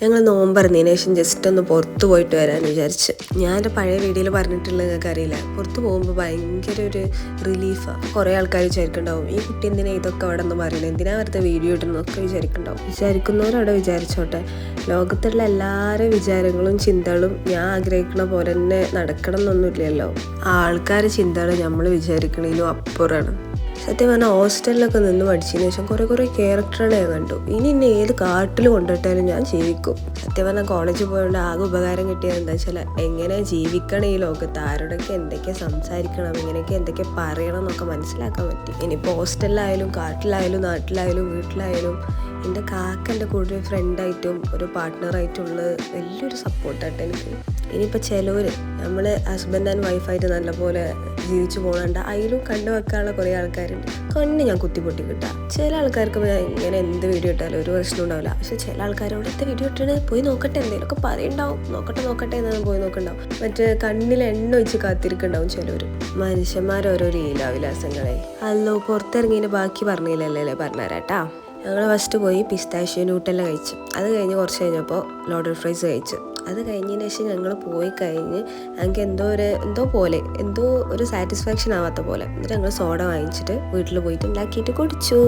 ഞങ്ങൾ നോമ്പറന്നതിന് ശേഷം ജസ്റ്റ് ഒന്ന് പുറത്ത് പോയിട്ട് വരാമെന്ന് വിചാരിച്ച്. ഞാൻ എൻ്റെ പഴയ വീഡിയോയിൽ പറഞ്ഞിട്ടുള്ളത് നിങ്ങൾക്ക് അറിയില്ല, പുറത്ത് പോകുമ്പോൾ ഭയങ്കര ഒരു റിലീഫാണ്. കുറേ ആൾക്കാർ വിചാരിക്കുന്നുണ്ടാവും ഈ കുട്ടി എന്തിനാ ഇതൊക്കെ അവിടെ നിന്ന് പറയുന്നത്, എന്തിനാ വെറുതെ വീഡിയോ ഇടുന്നതൊക്കെ വിചാരിക്കുന്നുണ്ടാവും. വിചാരിക്കുന്നവരവിടെ വിചാരിച്ചോട്ടെ. ലോകത്തുള്ള എല്ലാവരുടെ വിചാരങ്ങളും ചിന്തകളും ഞാൻ ആഗ്രഹിക്കുന്ന പോലെ തന്നെ നടക്കണം എന്നൊന്നുമില്ലല്ലോ. ആൾക്കാർ ചിന്തകൾ നമ്മൾ വിചാരിക്കണേലും അപ്പുറമാണ്. സത്യം പറഞ്ഞാൽ ഹോസ്റ്റലിലൊക്കെ നിന്ന് പഠിച്ചതിന് ശേഷം കുറേ ക്യാരക്ടറുകളെ ഞാൻ കണ്ടു. ഇനി ഏത് കാട്ടിൽ കൊണ്ടിട്ടാലും ഞാൻ ജീവിക്കും. സത്യം പറഞ്ഞാൽ കോളേജിൽ പോയതുകൊണ്ട് ആകെ ഉപകാരം കിട്ടിയത് എന്താ വെച്ചാൽ എങ്ങനെ ജീവിക്കണം ഈ ലോകത്ത്, ആരോടൊക്കെ എന്തൊക്കെ സംസാരിക്കണം, ഇങ്ങനെയൊക്കെ എന്തൊക്കെ പറയണം എന്നൊക്കെ മനസ്സിലാക്കാൻ പറ്റി. ഇനിയിപ്പോൾ ഹോസ്റ്റലിലായാലും കാട്ടിലായാലും നാട്ടിലായാലും വീട്ടിലായാലും എൻ്റെ കാക്ക എൻ്റെ കൂടെ ഒരു ഫ്രണ്ടായിട്ടും ഒരു പാർട്ട്ണറായിട്ടുള്ള വലിയൊരു സപ്പോർട്ടായിട്ട് എനിക്ക്. ഇനിയിപ്പോൾ ചിലവർ നമ്മൾ ഹസ്ബൻഡ് ആൻഡ് വൈഫായിട്ട് നല്ലപോലെ ജീവിച്ചു പോകണുണ്ട്, അതിലും കണ്ടു വെക്കാനുള്ള കുറേ ആൾക്കാരുണ്ട്. കണ്ണ് ഞാൻ കുത്തിപ്പൊട്ടി കിട്ടാം. ചില ആൾക്കാർക്ക് ഇങ്ങനെ എന്ത് വീഡിയോ ഇട്ടാലും ഒരു പ്രശ്നം ഉണ്ടാവില്ല. പക്ഷെ ചില ആൾക്കാരോട് എന്ത് വീഡിയോ ഇട്ടാണ് പോയി നോക്കട്ടെ, എന്തെങ്കിലുമൊക്കെ പറയുണ്ടാവും, നോക്കട്ടെ എന്നാണ് പോയി നോക്കണ്ടാവും. മറ്റേ കണ്ണിൽ എണ്ണ ഒഴിച്ച് കാത്തിരിക്കുന്നുണ്ടാവും ചിലവർ. മനുഷ്യന്മാരോരോ ലീലാവിലാസങ്ങളെ. അല്ലോ പുറത്തിറങ്ങിയതിൻ്റെ ബാക്കി പറഞ്ഞില്ലല്ലേ, പറഞ്ഞുതരാട്ടാ. ഞങ്ങൾ ഫസ്റ്റ് പോയി പിസ്താഷ്യോ ന്യൂട്ടെല്ലാം കഴിച്ചു. അത് കഴിഞ്ഞ് കുറച്ച് കഴിഞ്ഞപ്പോൾ ലോഡഡ് ഫ്രൈസ് കഴിച്ചു. അത് കഴിഞ്ഞതിന് ശേഷം ഞങ്ങൾ പോയി കഴിഞ്ഞ് ഞങ്ങൾക്ക് എന്തോ ഒരു സാറ്റിസ്ഫാക്ഷൻ ആവാത്ത പോലെ. എന്നിട്ട് ഞങ്ങൾ സോഡ വാങ്ങിച്ചിട്ട് വീട്ടിൽ പോയിട്ട് ഉണ്ടാക്കിയിട്ട് കുടിച്ചു.